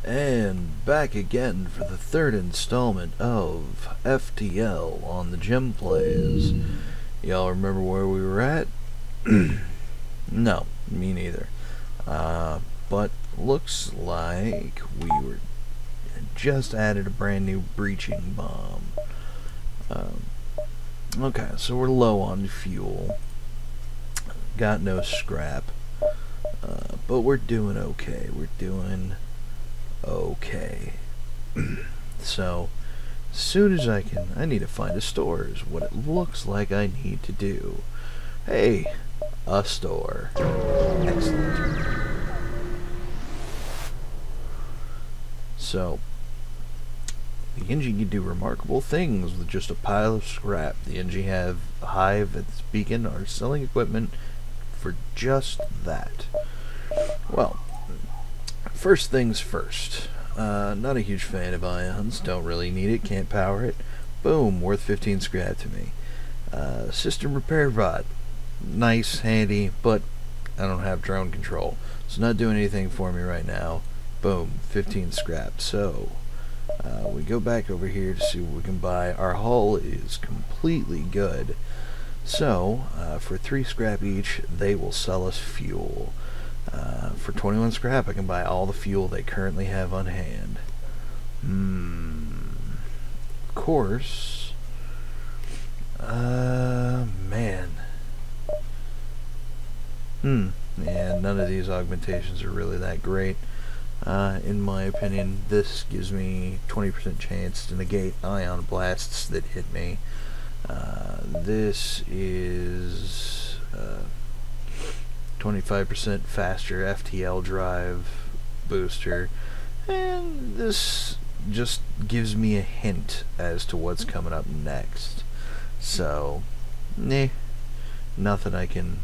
And back again for the third installment of FTL on the Gem Plays. Y'all remember where we were at? No, me neither. But looks like we were just added a brand new breaching bomb. Okay, so we're low on fuel. Got no scrap. But we're doing okay. We're doing okay. So, as soon as I need to find a store is what it looks like I need to do. Hey, a store. Excellent. So, the engine can do remarkable things with just a pile of scrap. The engine have a hive at its beacon are selling equipment for just that. Well, first things first. Not a huge fan of ions. Don't really need it. Can't power it. Boom. Worth 15 scrap to me. System repair bot. Nice, handy, but I don't have drone control. It's not doing anything for me right now. Boom. 15 scrap. So, we go back over here to see what we can buy. Our hull is completely good. So, for 3 scrap each, they will sell us fuel. For 21 scrap, I can buy all the fuel they currently have on hand. Of course. Man. Yeah, none of these augmentations are really that great. In my opinion, this gives me 20% chance to negate ion blasts that hit me. This is 25% faster FTL drive booster, and this just gives me a hint as to what's coming up next. So, nothing I couldn't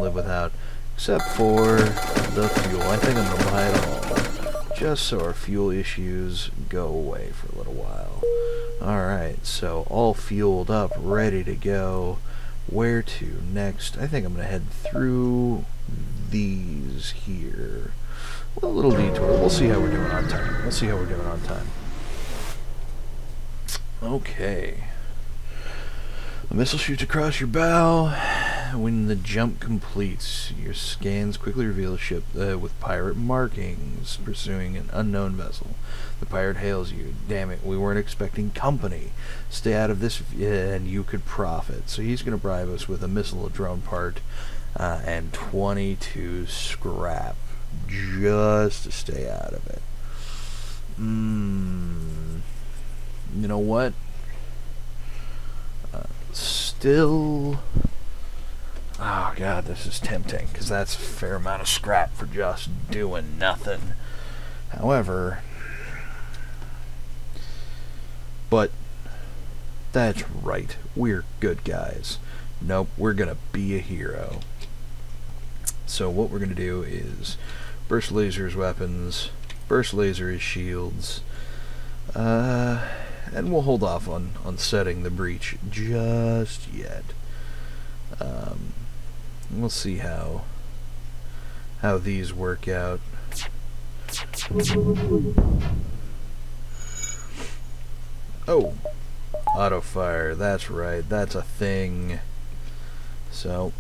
live without, except for the fuel. I think I'm gonna buy it all, just so our fuel issues go away for a little while. Alright, so all fueled up, ready to go. Where to next? I think I'm going to head through these here. A little detour. We'll see how we're doing on time. Okay. A missile shoots across your bow. When the jump completes, your scans quickly reveal a ship with pirate markings pursuing an unknown vessel. The pirate hails you. Damn it, we weren't expecting company. Stay out of this and you could profit. So he's going to bribe us with a missile, a drone part, and 22 scrap just to stay out of it. You know what? Still... Oh god, this is tempting, because that's a fair amount of scrap for just doing nothing. However, but that's right, we're good guys. Nope, we're gonna be a hero. So what we're gonna do is burst laser as weapons, burst laser as shields, and we'll hold off on setting the breach just yet. We'll see how these work out. Oh, auto fire. That's right. That's a thing. So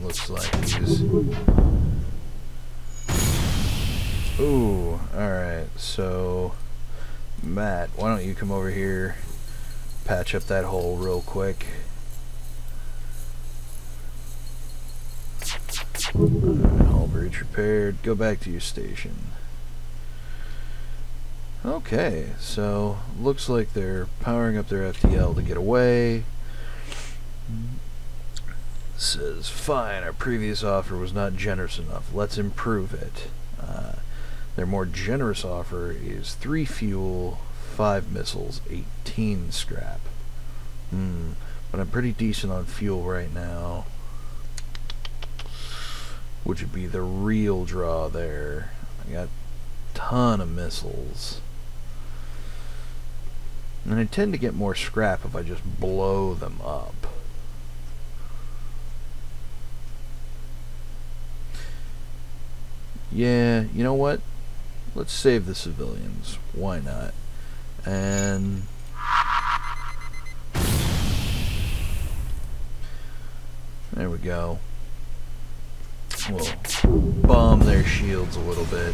looks like these. Ooh. All right. So Matt, why don't you come over here? Patch up that hole real quick. Hull breach repaired. Go back to your station. Okay, so looks like they're powering up their FTL to get away. Says, fine, our previous offer was not generous enough. Let's improve it. Their more generous offer is 3 fuel, 5 missiles, 18 scrap. But I'm pretty decent on fuel right now, which would be the real draw there. I got a ton of missiles. And I tend to get more scrap if I just blow them up. Yeah, you know what? Let's save the civilians. Why not? And there we go. We'll bomb their shields a little bit.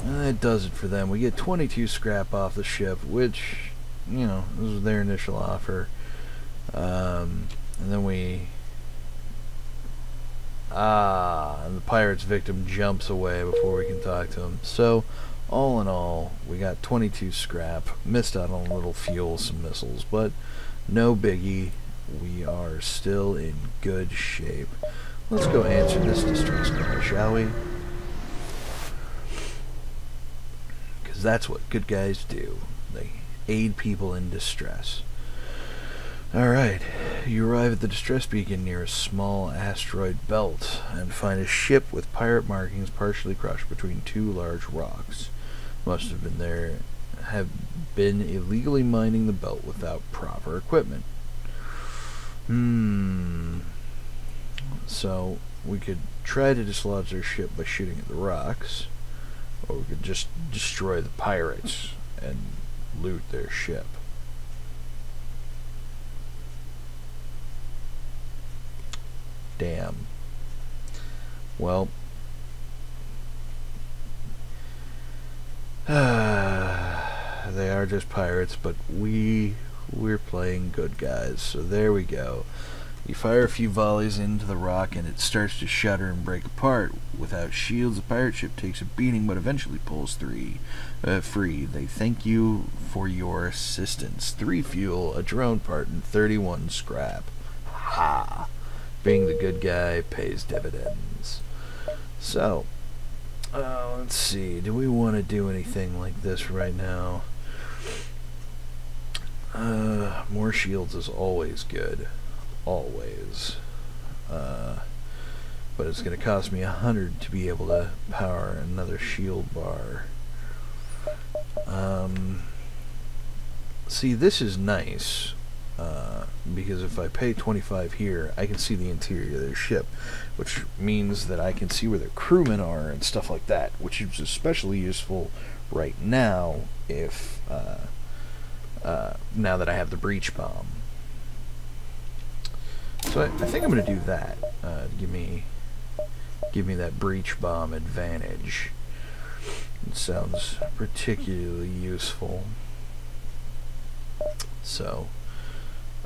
And that does it for them. We get 22 scrap off the ship, which, you know, this was their initial offer. And then we... and the pirate's victim jumps away before we can talk to him. So, all in all, we got 22 scrap. Missed out on a little fuel, some missiles, but no biggie. We are still in good shape. Let's go answer this distress call, shall we? Because that's what good guys do. They aid people in distress. Alright, you arrive at the distress beacon near a small asteroid belt and find a ship with pirate markings partially crushed between two large rocks. Must have been illegally mining the belt without proper equipment. So we could try to dislodge their ship by shooting at the rocks, or we could just destroy the pirates and loot their ship. Damn. Well, they are just pirates, but we're playing good guys, so there we go. You fire a few volleys into the rock and it starts to shudder and break apart. Without shields, the pirate ship takes a beating but eventually pulls free. They thank you for your assistance. 3 fuel, a drone part, and 31 scrap. Ha! Being the good guy pays dividends. So, let's see. Do we want to do anything like this right now? More shields is always good. Always. But it's going to cost me 100 to be able to power another shield bar. See, this is nice. Because if I pay 25 here, I can see the interior of their ship, which means that I can see where their crewmen are and stuff like that, which is especially useful right now if now that I have the breach bomb. So I think I'm going to do that. Give me that breach bomb advantage. It sounds particularly useful. So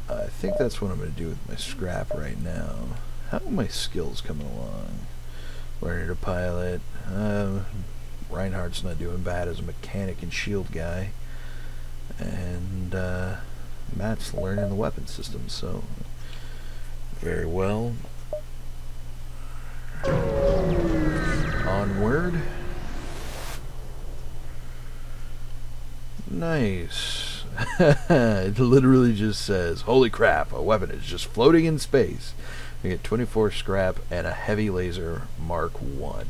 I think that's what I'm going to do with my scrap right now. How are my skills coming along? Learning to pilot. Reinhardt's not doing bad as a mechanic and shield guy. And Matt's learning the weapon system, so very well. Onward. Nice. It literally just says, holy crap, a weapon is just floating in space. We get 24 scrap and a heavy laser Mark 1.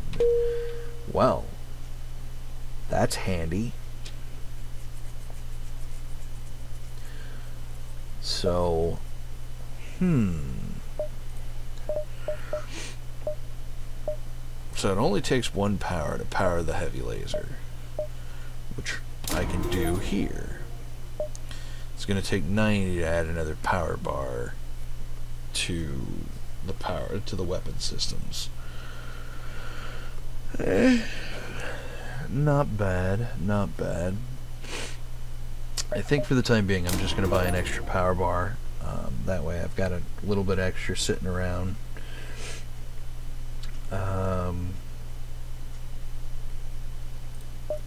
Well, that's handy. So, so it only takes 1 power to power the heavy laser, which I can do here. It's going to take 90 to add another power bar to the weapon systems. Not bad, not bad. I think for the time being I'm just going to buy an extra power bar. That way I've got a little bit extra sitting around.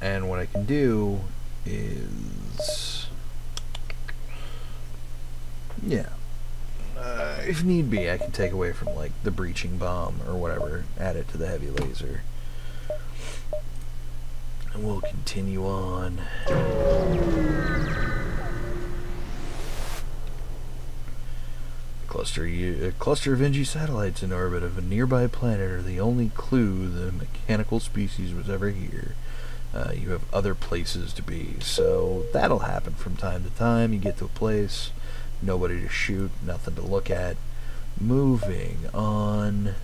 And what I can do is, yeah, if need be, I can take away from like the breaching bomb or whatever, add it to the heavy laser, and we'll continue on. A cluster of NG satellites in orbit of a nearby planet are the only clue the mechanical species was ever here. You have other places to be, so that'll happen from time to time. You get to a place, nobody to shoot, nothing to look at. Moving on.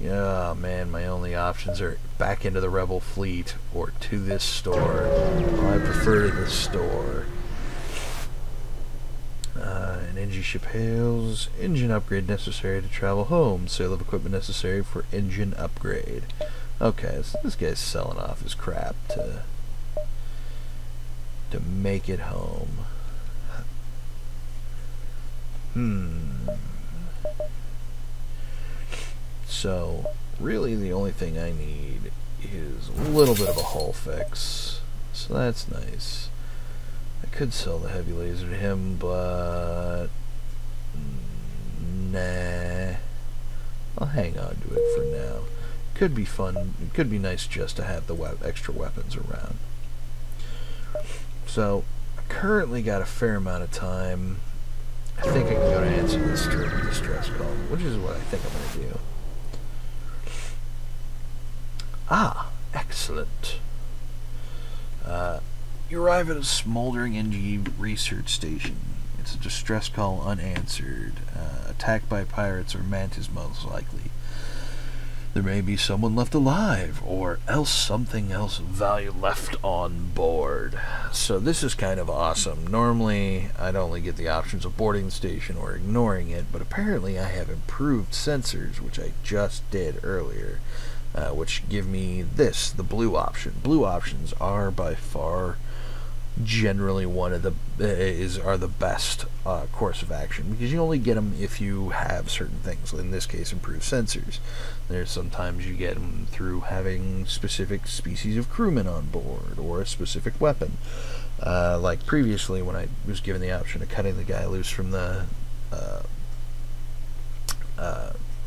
Oh man, my only options are back into the Rebel fleet or to this store. Well, I prefer to this store. An NG ship hails. Engine upgrade necessary to travel home. Sale of equipment necessary for engine upgrade. Okay, so this guy's selling off his crap to make it home. So, really the only thing I need is a little bit of a hull fix. So that's nice. I could sell the heavy laser to him, but nah. I'll hang on to it for now. Could be fun. It could be nice just to have the extra weapons around. So, I currently got a fair amount of time. I think I can go to answer this distress call, which is what I think I'm going to do. Ah, excellent. You arrive at a smoldering NG research station. It's a distress call unanswered. Attacked by pirates or mantis most likely. There may be someone left alive, or else something else of value left on board. So this is kind of awesome. Normally, I'd only get the options of boarding the station or ignoring it, but apparently I have improved sensors, which I just did earlier, which give me this, the blue option. Blue options are by far generally one of the are the best course of action, because you only get them if you have certain things. In this case, improved sensors. There's sometimes you get them through having specific species of crewmen on board or a specific weapon. Like previously, when I was given the option of cutting the guy loose from the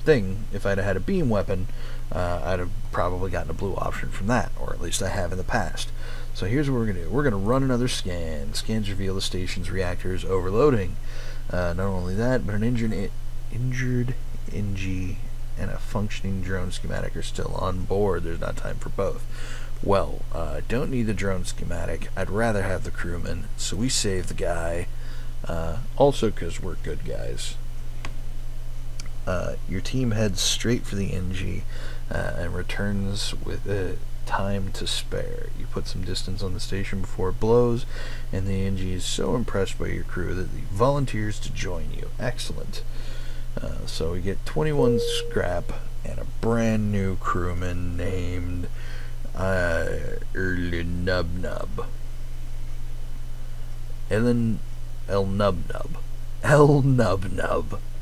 thing, if I'd have had a beam weapon, I'd have probably gotten a blue option from that, or at least I have in the past. So here's what we're going to do. We're going to run another scan. Scans reveal the station's reactors overloading. Not only that, but an injured NG and a functioning drone schematic are still on board. There's not time for both. Well, don't need the drone schematic. I'd rather have the crewman. So we save the guy. Also because we're good guys. Your team heads straight for the NG and returns with time to spare. You put some distance on the station before it blows, and the NG is so impressed by your crew that he volunteers to join you. Excellent. So we get 21 scrap and a brand new crewman named Nub. El Nub.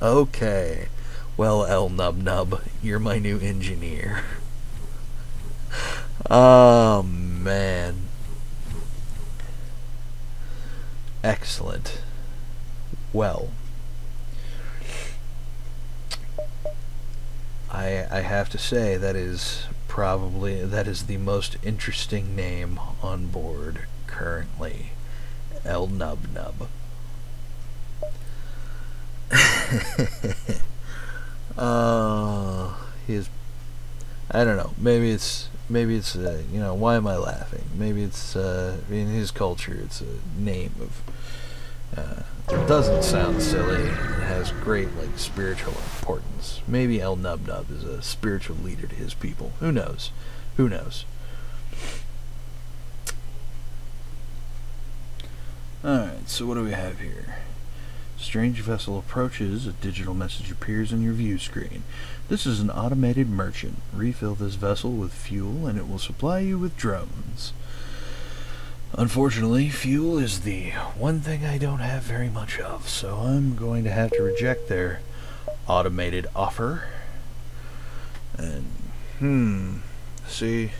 Okay. Well, El Nub, you're my new engineer. Oh, man. Excellent. Well, I have to say that is the most interesting name on board currently. El Nub. I don't know. Maybe it's you know, why am I laughing? Maybe it's in his culture it's a name of it doesn't sound silly. It has great spiritual importance. Maybe El Nub is a spiritual leader to his people. Who knows? Alright, so what do we have here? Strange vessel approaches. A digital message appears on your view screen. This is an automated merchant. Refill this vessel with fuel and it will supply you with drones. Unfortunately, fuel is the one thing I don't have very much of, so I'm going to have to reject their automated offer. And, see,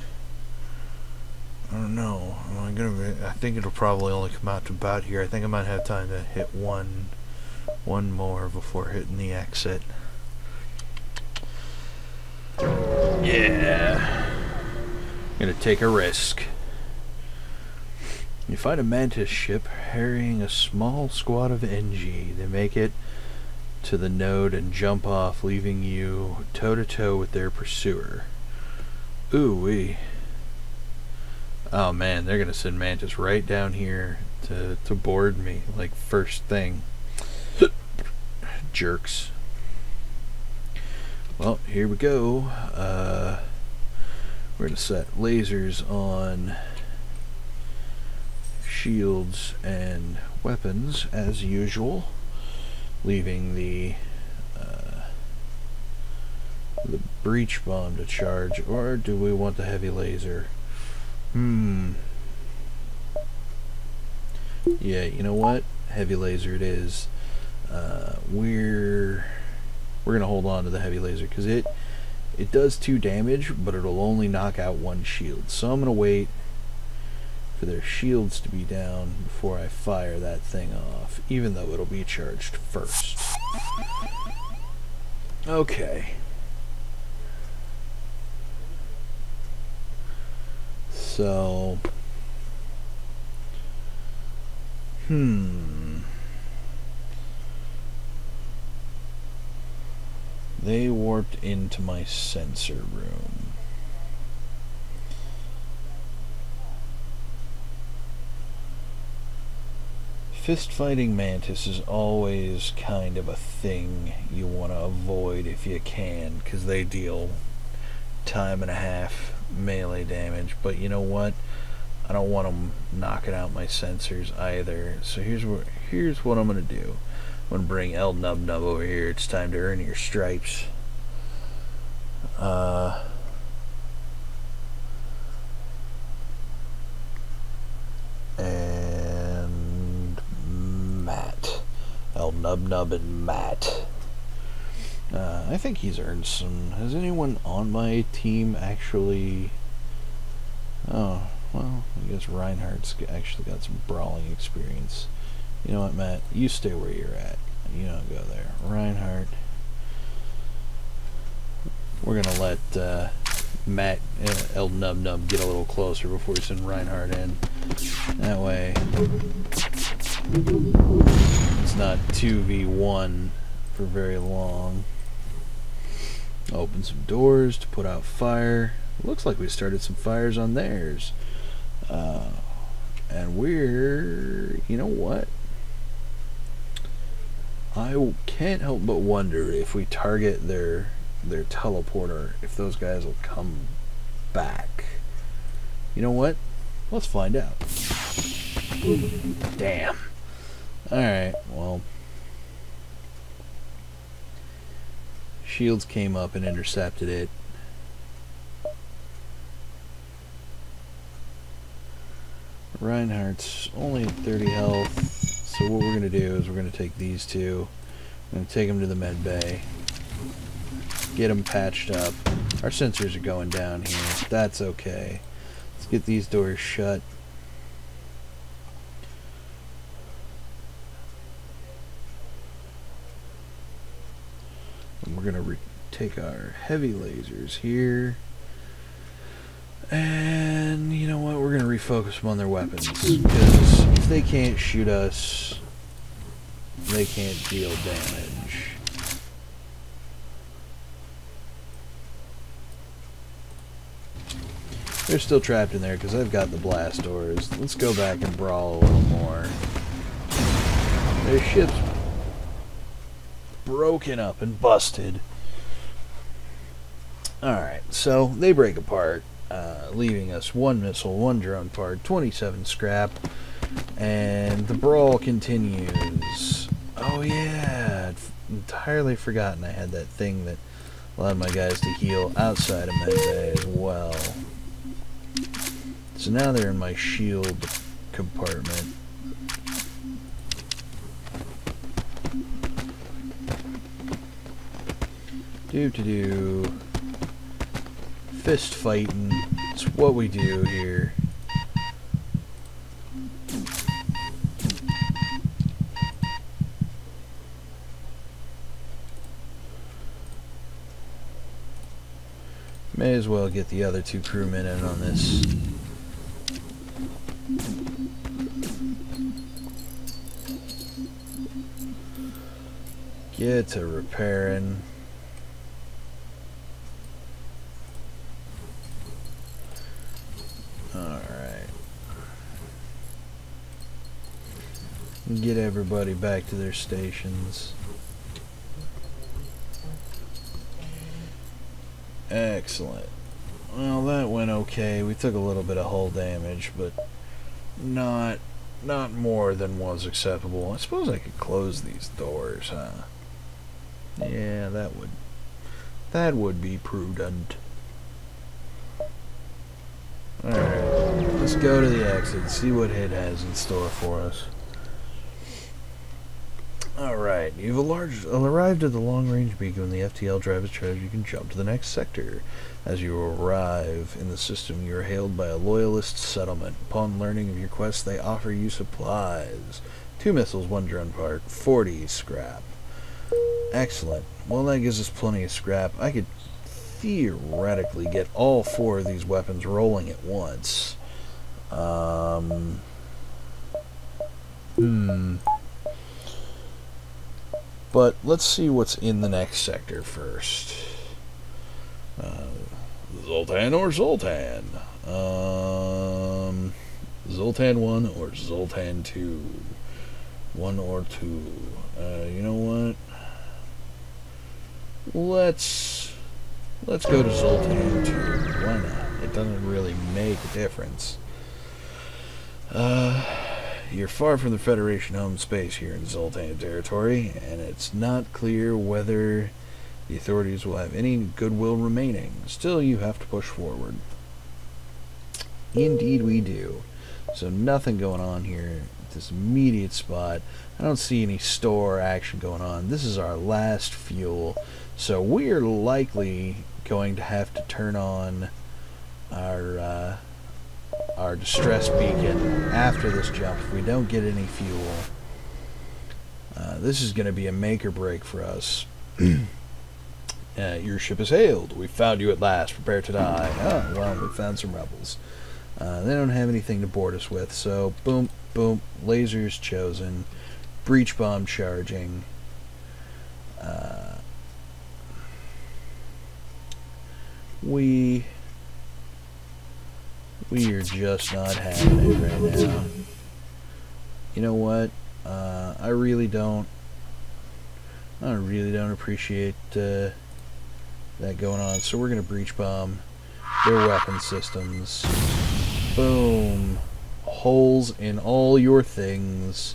I don't know. I think it'll probably only come out to about here. I think I might have time to hit one more before hitting the exit. Yeah. I'm gonna take a risk. You find a mantis ship harrying a small squad of NG. They make it to the node and jump off, leaving you toe-to-toe with their pursuer. Ooh-wee. Oh man, they're gonna send mantis right down here to board me, like first thing. Jerks. Well, here we go. We're going to set lasers on shields and weapons as usual, leaving the breach bomb to charge. Or do we want the heavy laser? Yeah, you know what? Heavy laser it is. We're gonna hold on to the heavy laser because it does 2 damage, but it'll only knock out 1 shield. So I'm gonna wait for their shields to be down before I fire that thing off, even though it'll be charged first. Okay. So they warped into my sensor room. Fist fighting Mantis is always kind of a thing you want to avoid if you can, because they deal time and a half melee damage. But you know what? I don't want them knocking out my sensors either. So here's what I'm gonna do. I'm gonna bring El Nub Nub over here. It's time to earn your stripes. And Matt. El Nub Nub and Matt. I think he's earned some. Has anyone on my team actually? Oh, well, I guess Reinhardt's actually got some brawling experience. You know what, Matt? You stay where you're at. You don't go there. Reinhardt. We're gonna let Matt El Nub Nub get a little closer before we send Reinhardt in. That way, it's not 2v1 for very long. Open some doors to put out fire. Looks like we started some fires on theirs. And we're... You know what? I can't help but wonder if we target their teleporter, if those guys will come back. You know what? Let's find out. Damn. Alright, well... Shields came up and intercepted it. Reinhardt's only at 30 health, so what we're going to do is we're going to take these two, we're going to take them to the med bay, get them patched up. Our sensors are going down here, that's okay. Let's get these doors shut. And we're going to take our heavy lasers here. And you know what? We're going to refocus them on their weapons. Because if they can't shoot us, they can't deal damage. They're still trapped in there because I've got the blast doors. Let's go back and brawl a little more. Their ship's broken up and busted. Alright, so they break apart. Leaving us 1 missile, 1 drone part, 27 scrap, and the brawl continues. Oh yeah, I'd entirely forgotten I had that thing that allowed my guys to heal outside of medbay as well. So now they're in my shield compartment. Do fist fighting. It's what we do here. May as well get the other 2 crewmen in on this. Get to repairing. Get everybody back to their stations. Excellent. Well, that went okay. We took a little bit of hull damage, but not more than was acceptable. I suppose I could close these doors, huh? Yeah, that would be prudent. Alright, let's go to the exit, see what it has in store for us. Alright, you've arrived at the long-range beacon. When the FTL drive is charged, you can jump to the next sector. As you arrive in the system, you are hailed by a loyalist settlement. Upon learning of your quest, they offer you supplies. 2 missiles, 1 drone part, 40 scrap. Excellent. Well, that gives us plenty of scrap. I could theoretically get all 4 of these weapons rolling at once. But let's see what's in the next sector first. Zoltan or Zoltan? Zoltan 1 or Zoltan 2? 1 or 2. You know what? Let's go to Zoltan 2. Why not? It doesn't really make a difference. You're far from the Federation home space here in Zoltan territory, and it's not clear whether the authorities will have any goodwill remaining. Still, you have to push forward. Indeed we do. So nothing going on here at this immediate spot. I don't see any store action going on. This is our last fuel, so we're likely going to have to turn on our distress beacon after this jump if we don't get any fuel. This is going to be a make or break for us. Your ship is hailed. We found you at last. Prepare to die. Oh, well, we found some rebels. They don't have anything to board us with, so boom, boom, lasers chosen, breach bomb charging. We are just not having it right now. You know what? I really don't appreciate that going on. So we're gonna breach bomb their weapon systems. Boom. Holes in all your things.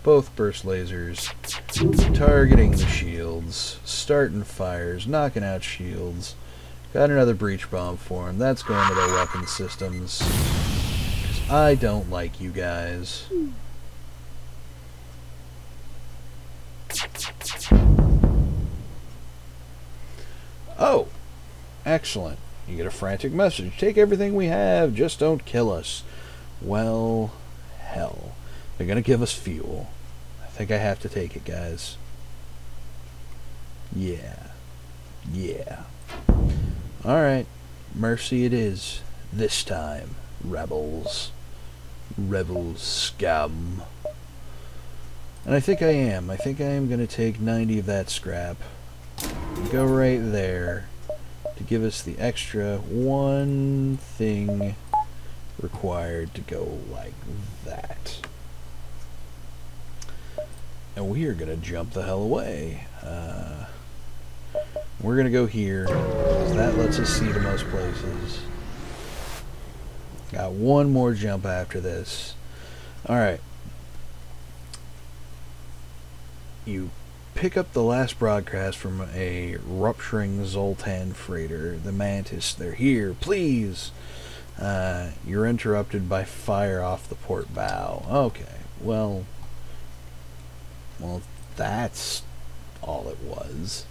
Both burst lasers targeting the shields, starting fires, knocking out shields. Got another breach bomb for him. That's going to their weapon systems. 'Cause I don't like you guys. Oh! Excellent. You get a frantic message. Take everything we have, just don't kill us. Well, hell. They're gonna give us fuel. I think I have to take it, guys. Yeah. Yeah. Alright. Mercy it is. This time, rebels. Rebel scum. And I think I am. I think I am gonna take 90 of that scrap. Go right there to give us the extra one thing required to go like that. And we are going to jump the hell away. We're going to go here, because that lets us see to most places. Got one more jump after this. Alright. You pick up the last broadcast from a rupturing Zoltan freighter. The Mantis, they're here, please! You're interrupted by fire off the port bow. Okay, well, that's all it was.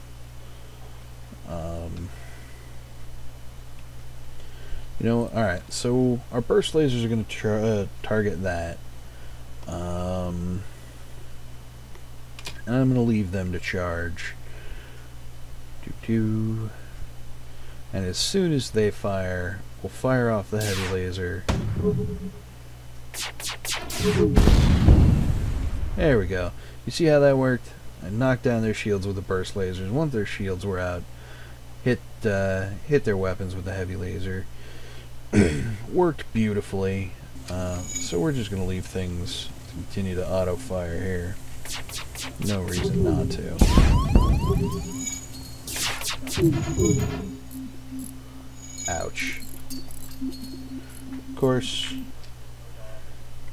You know, alright, so our burst lasers are going to target that. And I'm going to leave them to charge. And as soon as they fire, we'll fire off the heavy laser. There we go. You see how that worked? I knocked down their shields with the burst lasers. Once their shields were out, hit their weapons with the heavy laser. Worked beautifully. So we're just going to leave things to continue to auto-fire here. No reason not to. Ouch. Of course,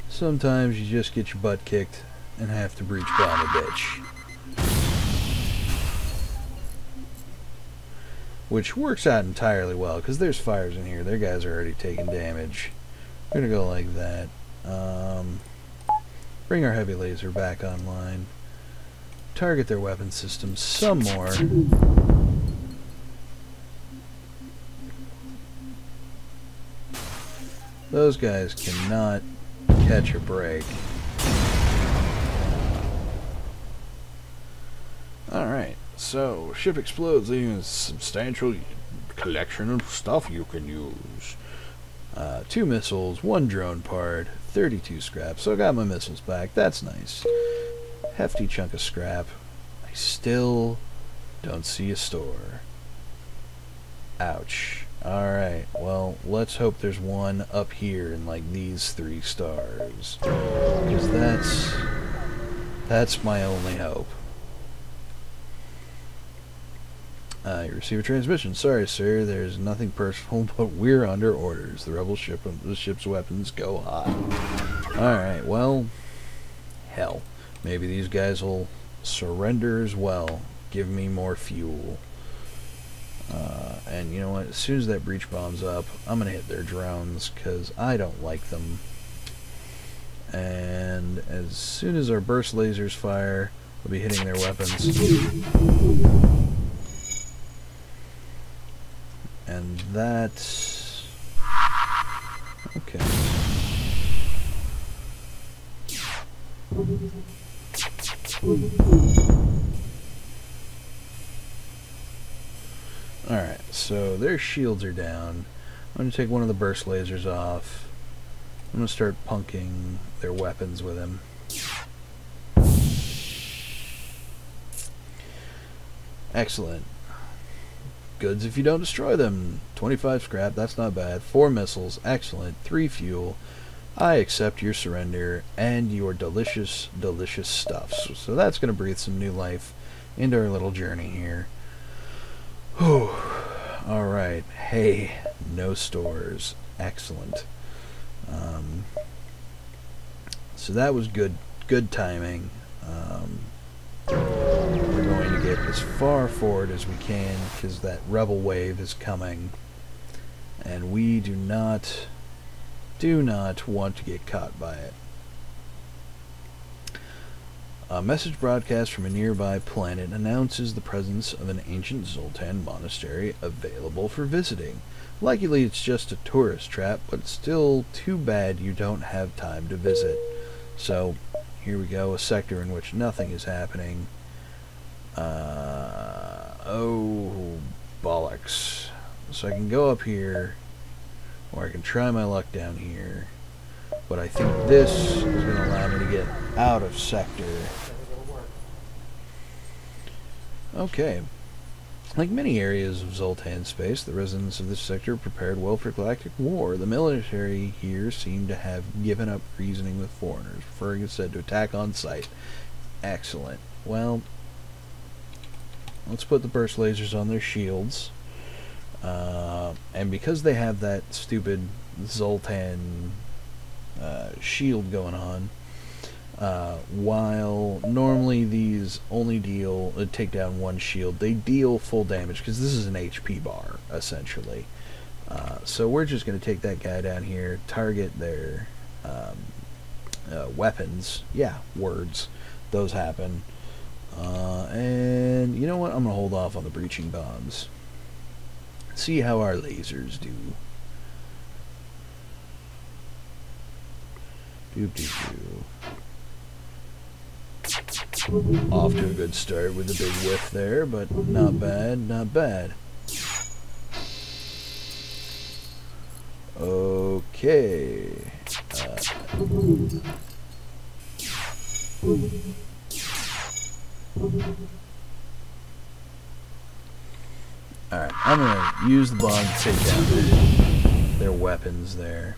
sometimes you just get your butt kicked and have to breach bomb a bitch. Which works out entirely well, because there's fires in here. Their guys are already taking damage. We're going to go like that. Bring our heavy laser back online. Target their weapon systems some more. Those guys cannot catch a break. Alright, so ship explodes, leaving a substantial collection of stuff you can use. 2 missiles, 1 drone part, 32 scrap. So I got my missiles back. That's nice. Hefty chunk of scrap. I still don't see a store. Ouch. Alright, well, let's hope there's one up here in, like, these 3 stars. Because that's my only hope. You receive a transmission. Sorry, sir, there's nothing personal, but we're under orders. The rebel ship's weapons go hot. Alright, well, hell. Maybe these guys will surrender as well. Give me more fuel. And you know what? As soon as that breach bomb's up, I'm going to hit their drones, because I don't like them. And as soon as our burst lasers fire, we'll be hitting their weapons. And that's... okay. Alright, so their shields are down. I'm going to take one of the burst lasers off. I'm going to start punking their weapons with him. Excellent. Goods if you don't destroy them. 25 scrap, that's not bad. 4 missiles, excellent. 3 fuel. I accept your surrender and your delicious, delicious stuffs. So that's going to breathe some new life into our little journey here. Whew. Alright. Hey, no stores. Excellent. So that was good timing. We're going to get as far forward as we can, because that rebel wave is coming. And we do not want to get caught by it. A message broadcast from a nearby planet announces the presence of an ancient Zoltan monastery available for visiting. Likely it's just a tourist trap, but it's still too bad you don't have time to visit. So, here we go, a sector in which nothing is happening. Oh, bollocks. So I can go up here, or I can try my luck down here. But I think this is going to allow me to get out of sector. Okay. Like many areas of Zoltan space, the residents of this sector are prepared well for galactic war. The military here seem to have given up reasoning with foreigners, preferring instead to attack on sight. Excellent. Well, let's put the burst lasers on their shields. And because they have that stupid Zoltan shield going on, while normally these only take down 1 shield, they deal full damage because this is an HP bar essentially. So we're just going to take that guy down here, target their weapons. Yeah, words, those happen. And you know what? I'm going to hold off on the breaching bombs. See how our lasers do. Off to a good start with a big whiff there, but not bad, not bad. Okay. Alright, I'm going to use the bomb to take down their weapons there.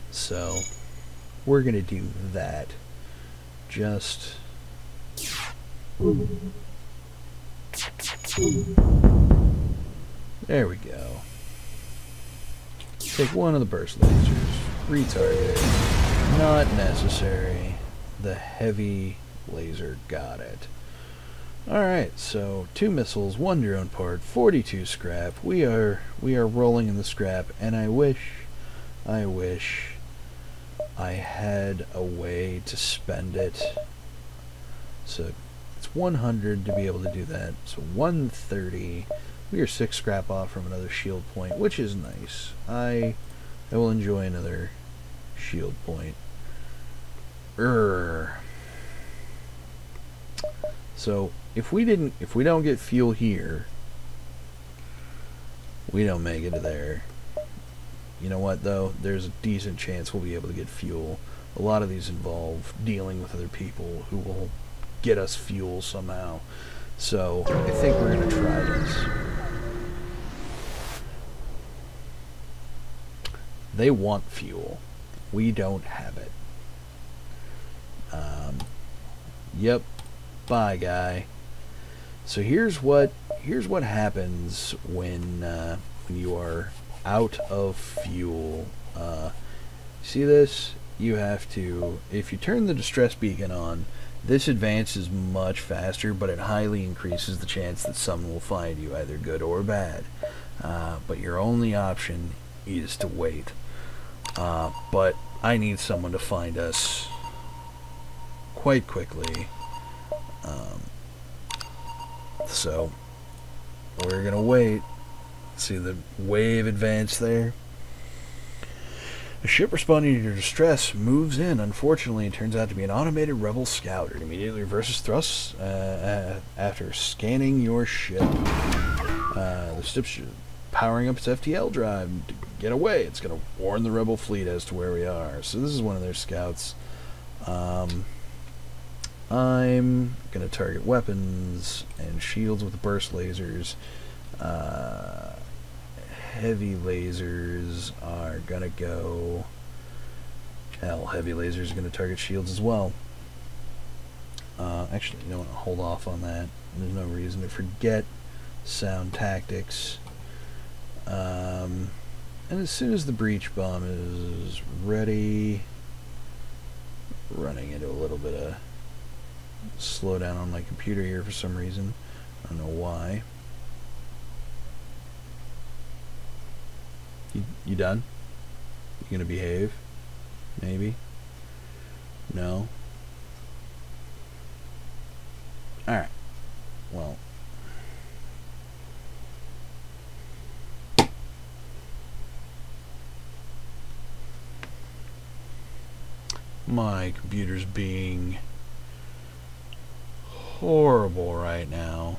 So we're gonna do that. Just there we go. Take one of the burst lasers, retarget it. Not necessary. The heavy laser got it. Alright, so 2 missiles, 1 drone part, 42 scrap. We are rolling in the scrap, and I wish I had a way to spend it. So it's 100 to be able to do that. So 130. We are 6 scrap off from another shield point, which is nice. I will enjoy another shield point. So if we don't get fuel here, we don't make it to there. You know what though? There's a decent chance we'll be able to get fuel. A lot of these involve dealing with other people who will get us fuel somehow. So I think we're gonna try this. They want fuel. We don't have it. Yep. Bye, guy. So here's what happens when you are out of fuel. See this? You have to, if you turn the distress beacon on, this advances much faster, but it highly increases the chance that someone will find you, either good or bad. But your only option is to wait. But I need someone to find us quite quickly. So we're gonna wait. See the wave advance there? A ship responding to your distress moves in. Unfortunately, it turns out to be an automated rebel scout. It immediately reverses thrusts after scanning your ship. The ship's powering up its FTL drive to get away. It's going to warn the rebel fleet as to where we are. So this is one of their scouts. I'm going to target weapons and shields with burst lasers. Heavy lasers are going to go... Hell, heavy lasers are going to target shields as well. Actually, you know what? I'll hold off on that. There's no reason to forget sound tactics. And as soon as the breach bomb is ready, running into a little bit of slowdown on my computer here for some reason. I don't know why. You done? You gonna behave? Maybe? No? Alright. Well. My computer's being horrible right now.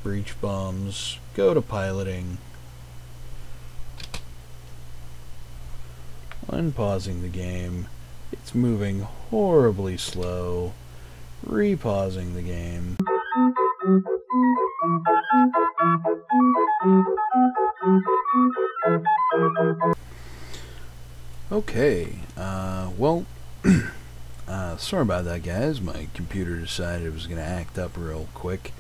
Breach bombs, go to piloting. Unpausing the game. It's moving horribly slow. Repausing the game. Okay, well, sorry about that, guys. My computer decided it was going to act up real quick.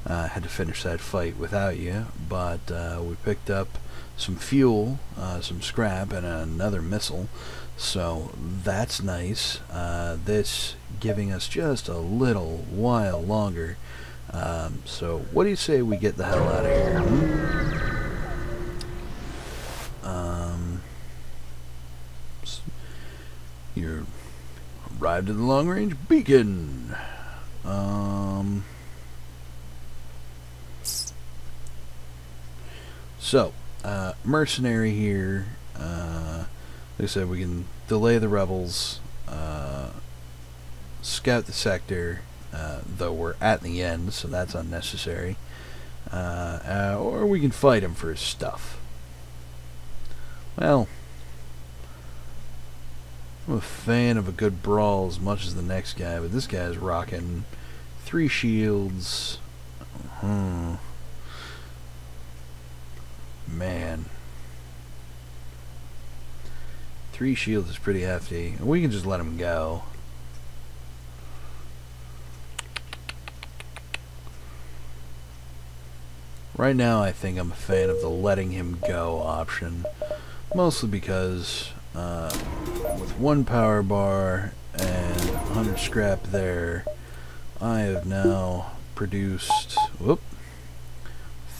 Had to finish that fight without you, but we picked up some fuel, some scrap, and another missile, so that's nice. This giving us just a little while longer. So what do you say we get the hell out of here? You're arrived at the long-range beacon. So, mercenary here. Like I said, we can delay the rebels, scout the sector, though we're at the end, so that's unnecessary. Or we can fight him for his stuff. Well, I'm a fan of a good brawl as much as the next guy, but this guy's rocking 3 shields. Man. 3 shields is pretty hefty. We can just let him go. Right now, I think I'm a fan of the letting him go option. Mostly because, with 1 power bar and 100 scrap there, I have now produced,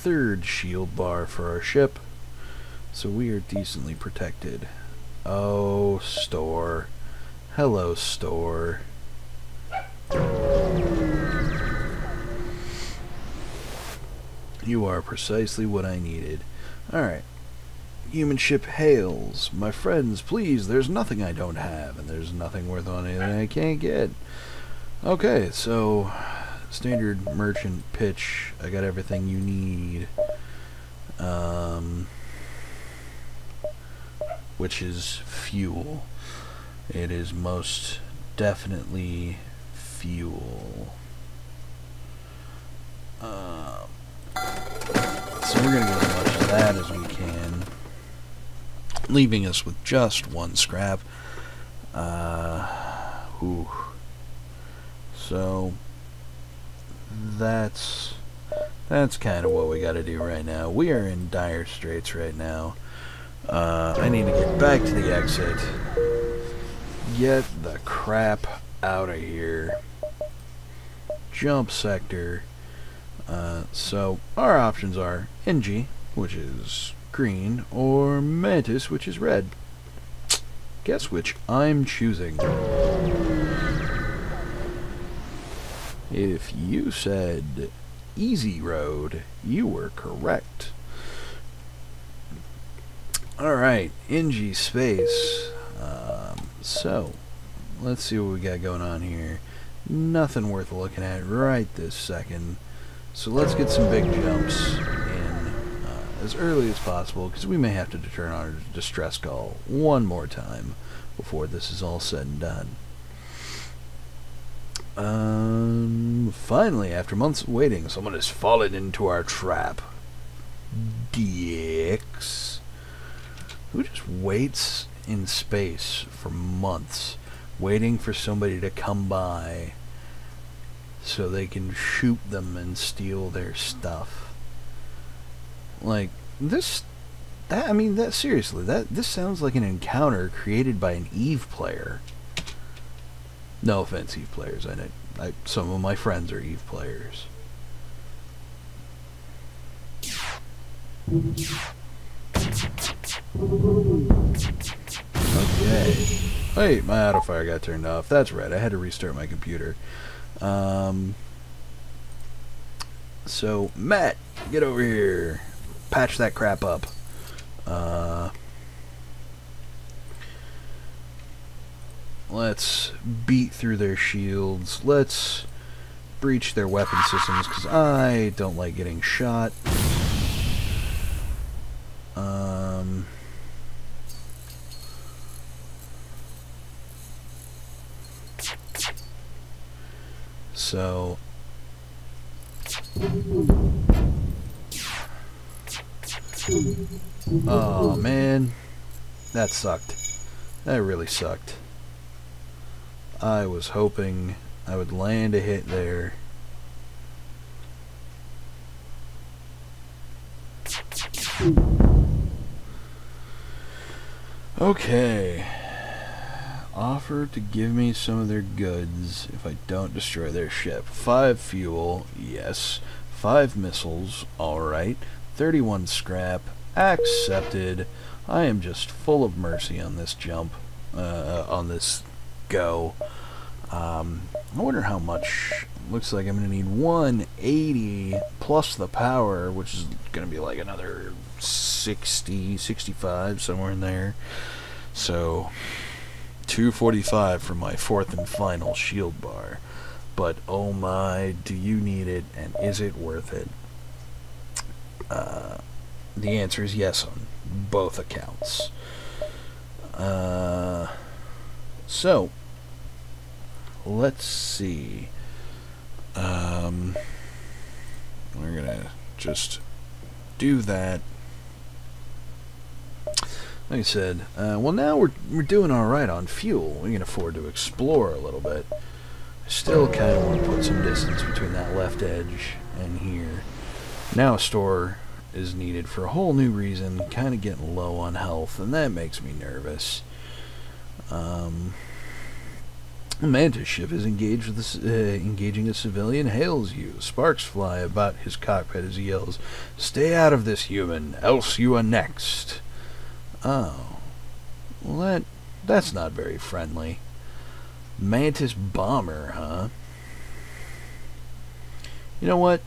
3rd shield bar for our ship. So we are decently protected. Oh, store. Hello, store. You are precisely what I needed. Alright. Human ship hails. My friends, please, there's nothing I don't have, and there's nothing worth on it I can't get. Okay, so standard merchant pitch. I got everything you need. Which is fuel. It is most definitely fuel. So we're going to get as much of that as we can, leaving us with just 1 scrap. So that's kind of what we got to do right now. We are in dire straits right now. I need to get back to the exit. Get the crap out of here. Jump sector. So our options are NG, which is green, or Mantis, which is red. Guess which I'm choosing. If you said easy road, you were correct. Alright, NG space. So, let's see what we got going on here. Nothing worth looking at right this second. So let's get some big jumps in as early as possible, because we may have to turn on our distress call one more time before this is all said and done. Finally, after months of waiting, someone has fallen into our trap. Dicks. Who just waits in space for months, waiting for somebody to come by so they can shoot them and steal their stuff? Like, this sounds like an encounter created by an EVE player. No offense, EVE players. Some of my friends are EVE players. Okay. Wait, my autofire got turned off. That's right, I had to restart my computer. So, Matt, get over here. Patch that crap up. Let's beat through their shields. Let's breach their weapon systems, because I don't like getting shot. So oh man, that sucked. That really sucked. I was hoping I would land a hit there. Okay. Offer to give me some of their goods if I don't destroy their ship. 5 fuel, yes. 5 missiles, alright. 31 scrap, accepted. I am just full of mercy on this jump, on this go. I wonder how much. Looks like I'm going to need 180 plus the power, which is going to be like another 60, 65, somewhere in there. So 245 for my 4th and final shield bar. But oh my, do you need it, and is it worth it? The answer is yes on both accounts. So let's see. We're gonna just do that. Like I said, well, now we're doing all right on fuel. We can afford to explore a little bit. I still kind of want to put some distance between that left edge and here. Now a store is needed for a whole new reason. Kind of getting low on health, and that makes me nervous. A Mantis ship is engaged with engaging a civilian. Hails you. Sparks fly about his cockpit as he yells, "Stay out of this, human, else you are next." Oh, well that's not very friendly. Mantis bomber, huh? You know what?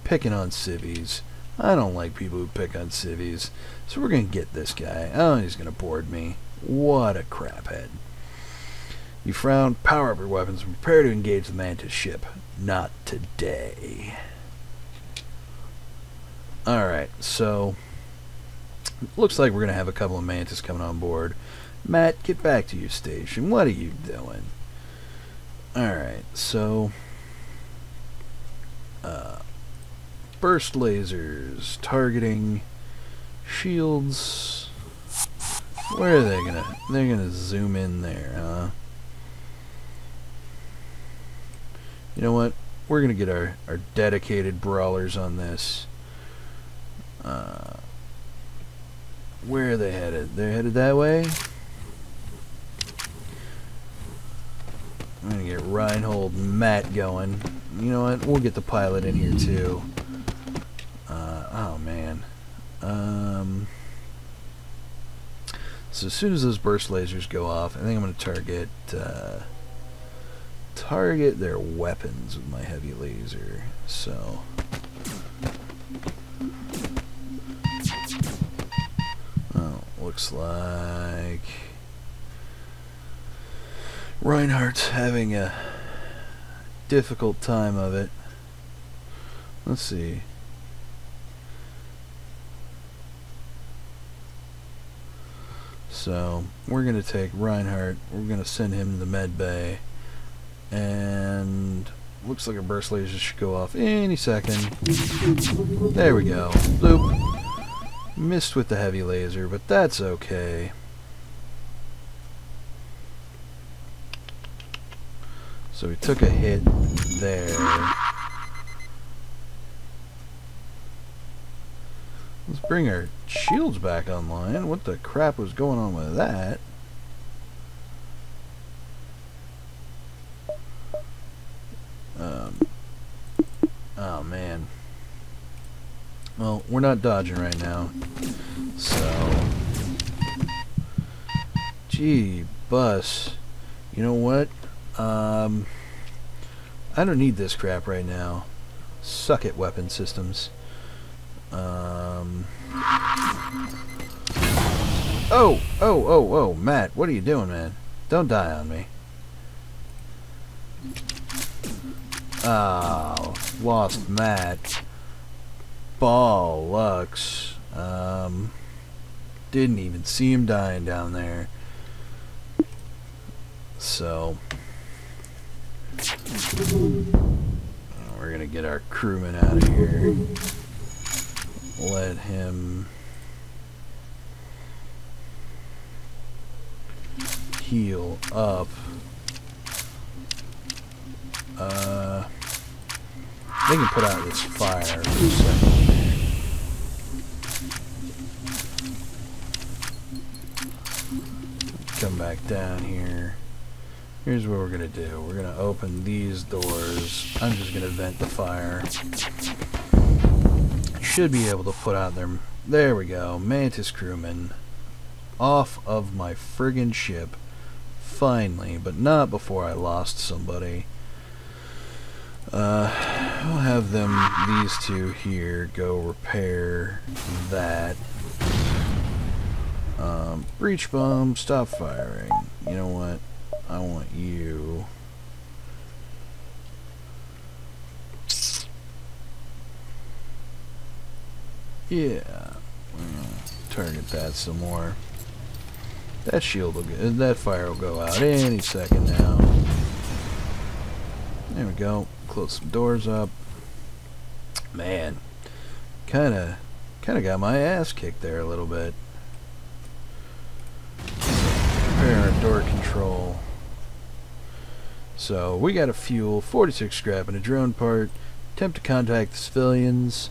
Picking on civvies. I don't like people who pick on civvies. So we're gonna get this guy. Oh, he's gonna board me. What a craphead. You frown, power up your weapons, and prepare to engage the Mantis ship. Not today. Alright, so looks like we're going to have a couple of Mantis coming on board. Matt, get back to your station. What are you doing? Alright, so burst lasers, targeting, shields. Where are they gonna? They're gonna zoom in there, huh? You know what? We're gonna get our dedicated brawlers on this. Where are they headed? They're headed that way? I'm gonna get Reinhold and Matt going. You know what? We'll get the pilot in here too. Oh man. So as soon as those burst lasers go off, I think I'm gonna target their weapons with my heavy laser. So looks like Reinhardt's having a difficult time of it. Let's see. So we're going to take Reinhardt, we're going to send him to the med bay, and looks like a burst laser should go off any second. There we go. Bloop. Missed with the heavy laser, but that's okay. So we took a hit there. Let's bring our shields back online. What the crap was going on with that? Oh man. Well, we're not dodging right now. So gee bus. You know what? I don't need this crap right now. Suck it, weapon systems. Oh, Matt, what are you doing, man? Don't die on me. Oh, lost Matt. Bollocks. Didn't even see him dying down there. So we're gonna get our crewman out of here. Let him heal up. They can put out this fire for a second. Come back down here. Here's what we're gonna do. We're gonna open these doors. I'm just gonna vent the fire. Should be able to put out their... There we go. Mantis crewman. Off of my friggin' ship. Finally, but not before I lost somebody. We'll have them, these two here, go repair that. Breach bomb, stop firing. You know what? I want you. Yeah. Target that some more. That shield will get, that fire will go out any second now. There we go. Close some doors up. Man, kinda got my ass kicked there a little bit. Prepare our door control. So we got a fuel, 46 scrap, and a drone part. Attempt to contact the civilians.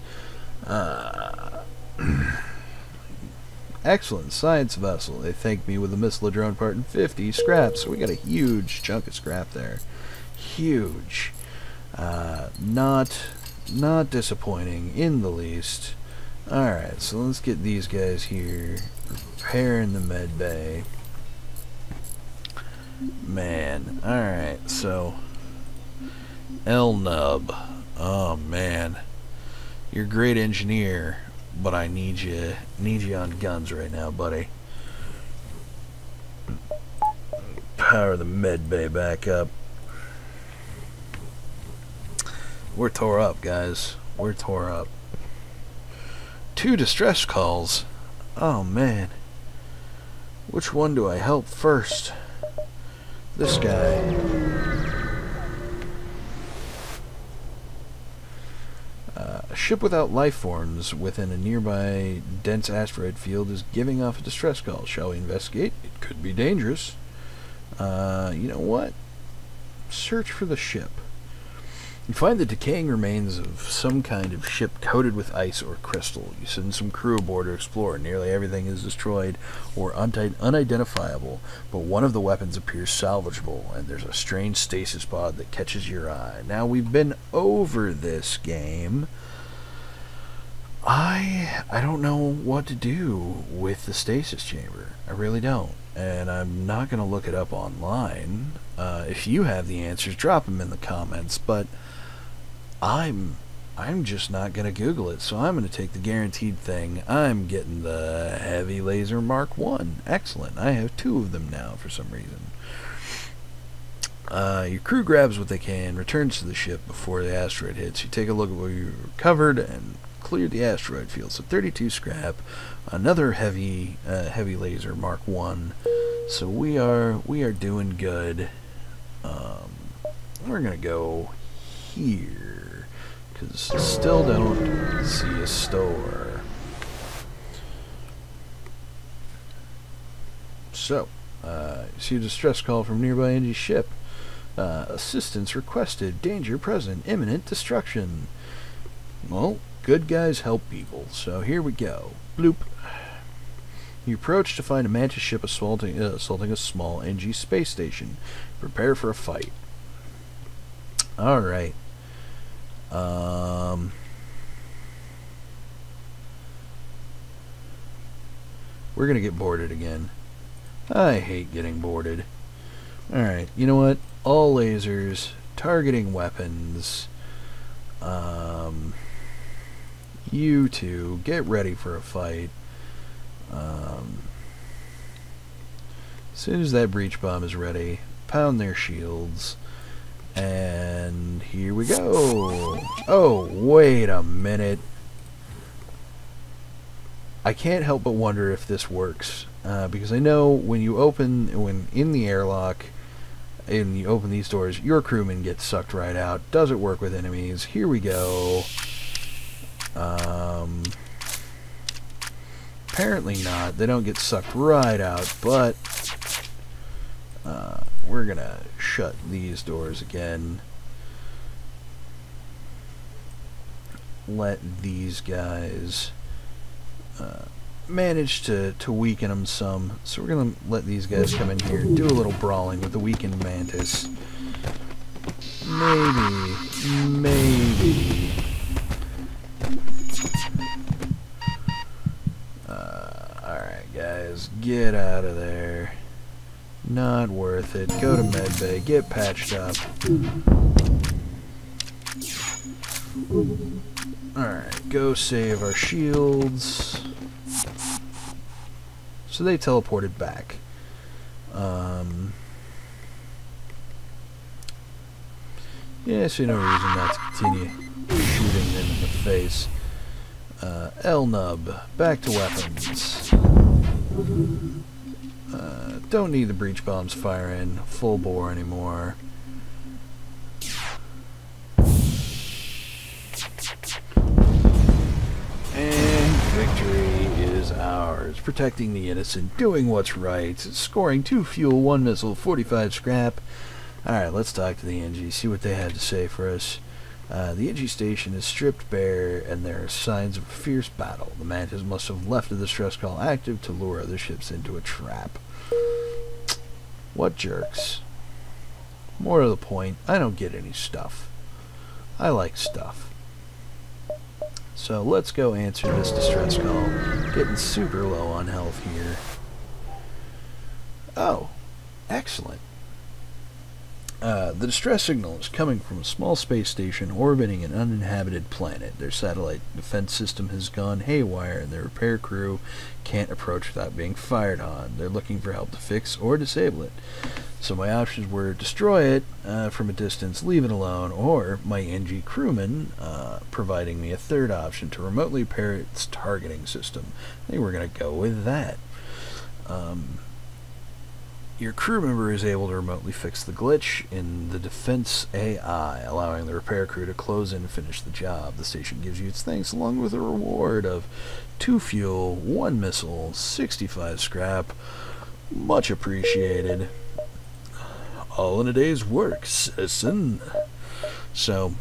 Excellent science vessel. They thank me with a missile, a drone part, and 50 scrap. So we got a huge chunk of scrap there. Huge. Not disappointing in the least. Alright, so let's get these guys here. Repairing the med bay. Man, alright, so L-Nub. Oh man. You're a great engineer, but I need you on guns right now, buddy. Power the med bay back up. We're tore up, guys. We're tore up. 2 distress calls. Oh man. Which one do I help first? This guy. A ship without life forms within a nearby dense asteroid field is giving off a distress call. Shall we investigate? It could be dangerous. You know what? Search for the ship. You find the decaying remains of some kind of ship coated with ice or crystal. You send some crew aboard to explore. Nearly everything is destroyed or unidentifiable, but one of the weapons appears salvageable, and there's a strange stasis pod that catches your eye. Now, we've been over this game. I don't know what to do with the stasis chamber. I really don't. And I'm not going to look it up online. If you have the answers, drop them in the comments, but I'm just not going to Google it, so I'm going to take the guaranteed thing. I'm getting the Heavy Laser Mark 1. Excellent. I have 2 of them now for some reason. Your crew grabs what they can, returns to the ship before the asteroid hits. You take a look at what you recovered and cleared the asteroid field. So 32 scrap, another heavy laser Mark 1. So we are doing good. We're going to go here, because still don't see a store. So, you see a distress call from nearby NG ship. Assistance requested, danger present, imminent destruction. Well, good guys help people, so here we go. Bloop. You approach to find a Mantis ship assaulting a small NG space station. Prepare for a fight. Alright. We're gonna get boarded again. I hate getting boarded. Alright, you know what? All lasers, targeting weapons. You two, get ready for a fight. As soon as that breach bomb is ready, pound their shields. And here we go. Oh, wait a minute. I can't help but wonder if this works. Because I know when in the airlock, and you open these doors, your crewman gets sucked right out. Does it work with enemies? Here we go. Apparently not. They don't get sucked right out, but we're gonna shut these doors again. Let these guys manage to weaken them some. So we're gonna let these guys come in here and do a little brawling with the weakened Mantis. Maybe. Alright guys, get out of there. Not worth it. Go to medbay, get patched up. Alright, go save our shields. So they teleported back. Yeah, I see no reason not to continue shooting them in the face. L-Nub, back to weapons. Don't need the breach bombs firing full bore anymore. heroes, protecting the innocent, doing what's right, scoring 2 fuel, 1 missile, 45 scrap. Alright, let's talk to the NG, see what they had to say for us. The NG station is stripped bare, and there are signs of a fierce battle. The Mantis must have left the distress call active to lure other ships into a trap. What jerks. More to the point, I don't get any stuff. I like stuff. So let's go answer this distress call. Getting super low on health here. Oh, excellent. The distress signal is coming from a small space station orbiting an uninhabited planet. Their satellite defense system has gone haywire, and their repair crew can't approach without being fired on. They're looking for help to fix or disable it. So my options were destroy it from a distance, leave it alone, or my NG crewman providing me a third option to remotely repair its targeting system. I think we're going to go with that. Your crew member is able to remotely fix the glitch in the defense AI, allowing the repair crew to close in and finish the job. The station gives you its thanks along with a reward of 2 fuel, 1 missile, 65 scrap. Much appreciated. All in a day's work, citizen. So,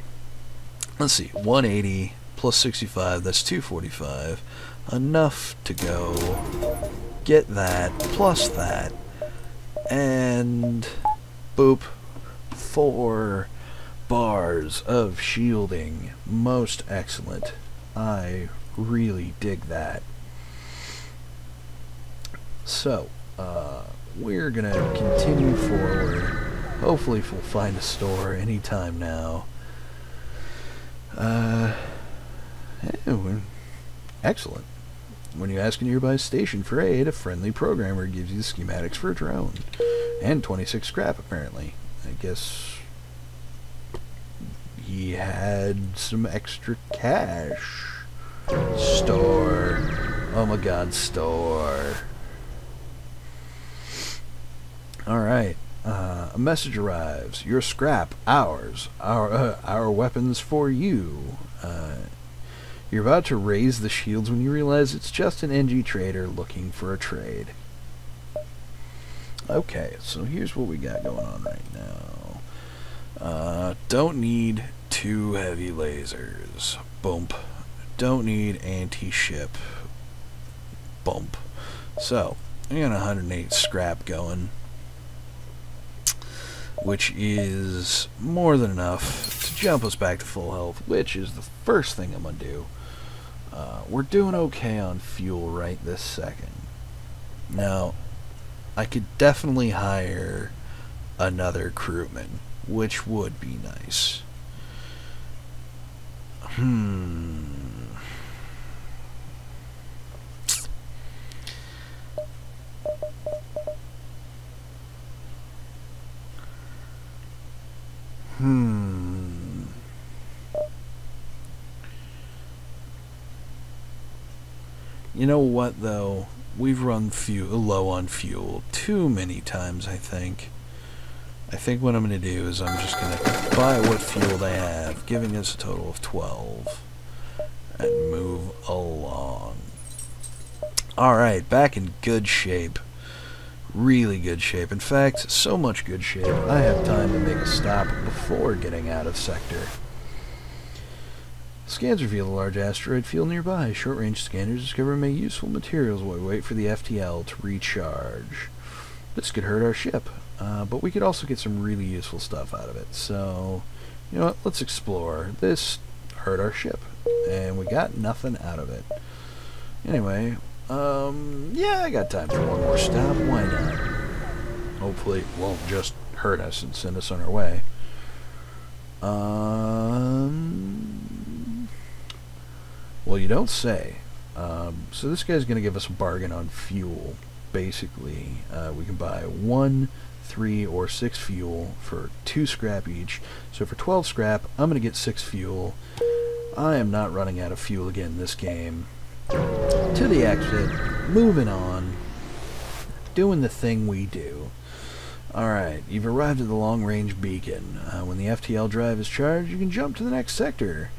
let's see, 180 plus 65, that's 245. Enough to go get that, plus that. And boop, 4 bars of shielding. Most excellent. I really dig that. So, we're gonna continue forward. Hopefully we'll find a store anytime now. Excellent. When you ask a nearby station for aid, a friendly programmer gives you the schematics for a drone. And 26 scrap, apparently. I guess he had some extra cash. Store. Oh my god, store. Alright. A message arrives. Your scrap, ours. Our weapons for you. You're about to raise the shields when you realize it's just an NG trader looking for a trade. Okay, so here's what we got going on right now. Don't need 2 heavy lasers. Bump. Don't need anti-ship. Bump. So, I got 108 scrap going, which is more than enough to jump us back to full health, which is the first thing I'm going to do. We're doing okay on fuel right this second. Now, I could definitely hire another crewman, which would be nice. You know what, though? We've run low on fuel too many times, I think. I think what I'm going to do is I'm just going to buy what fuel they have, giving us a total of 12, and move along. Alright, back in good shape. Really good shape. In fact, so much good shape, I have time to make a stop before getting out of sector. Scans reveal a large asteroid field nearby. Short-range scanners discover many useful materials while we wait for the FTL to recharge. This could hurt our ship, but we could also get some really useful stuff out of it. So, you know what? Let's explore. This hurt our ship, and we got nothing out of it. Anyway, yeah, I got time for one more stop. Why not? Hopefully it won't just hurt us and send us on our way. Well, you don't say. So this guy's going to give us a bargain on fuel. Basically, we can buy 1, 3, or 6 fuel for 2 scrap each. So for 12 scrap, I'm going to get 6 fuel. I am not running out of fuel again this game. To the exit, moving on, doing the thing we do. Alright, you've arrived at the long-range beacon. When the FTL drive is charged, you can jump to the next sector.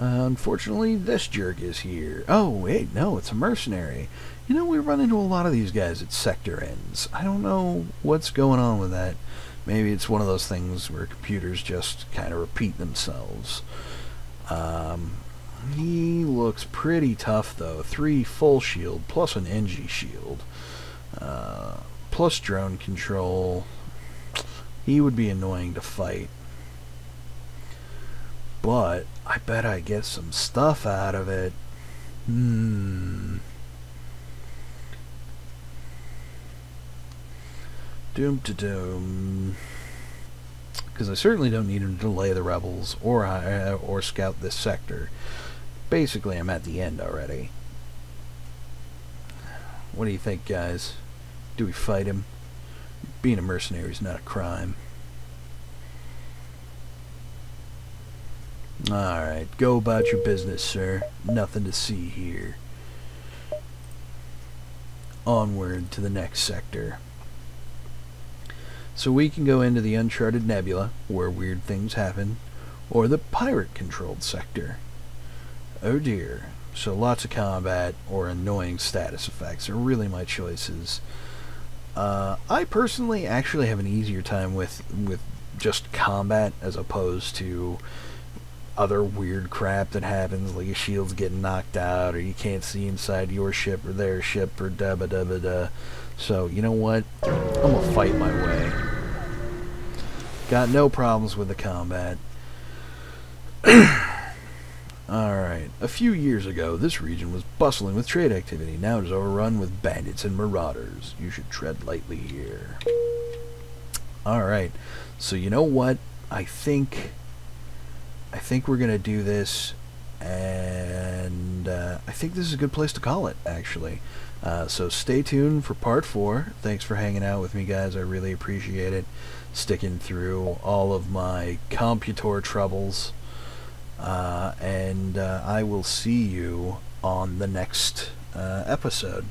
Unfortunately, this jerk is here. Oh, wait, no, it's a mercenary. You know, we run into a lot of these guys at sector ends. I don't know what's going on with that. Maybe it's one of those things where computers just kind of repeat themselves. He looks pretty tough, though. 3 full shield, plus an NG shield. Plus drone control. He would be annoying to fight. But I bet I get some stuff out of it. Doom to doom. Because I certainly don't need him to delay the rebels or scout this sector. Basically, I'm at the end already. What do you think, guys? Do we fight him? Being a mercenary is not a crime. Alright, go about your business, sir. Nothing to see here. Onward to the next sector. So we can go into the Uncharted Nebula, where weird things happen, or the pirate-controlled sector. Oh dear. So lots of combat or annoying status effects are really my choices. I personally actually have an easier time with just combat as opposed to other weird crap that happens, like your shield's getting knocked out, or you can't see inside your ship or their ship, or da ba da ba da. So, you know what? I'm gonna fight my way. Got no problems with the combat. Alright, a few years ago, this region was bustling with trade activity. Now it is overrun with bandits and marauders. You should tread lightly here. Alright, so you know what? I think we're gonna do this, and I think this is a good place to call it, actually. So stay tuned for part 4. Thanks for hanging out with me, guys. I really appreciate it. Sticking through all of my computor troubles. And I will see you on the next episode.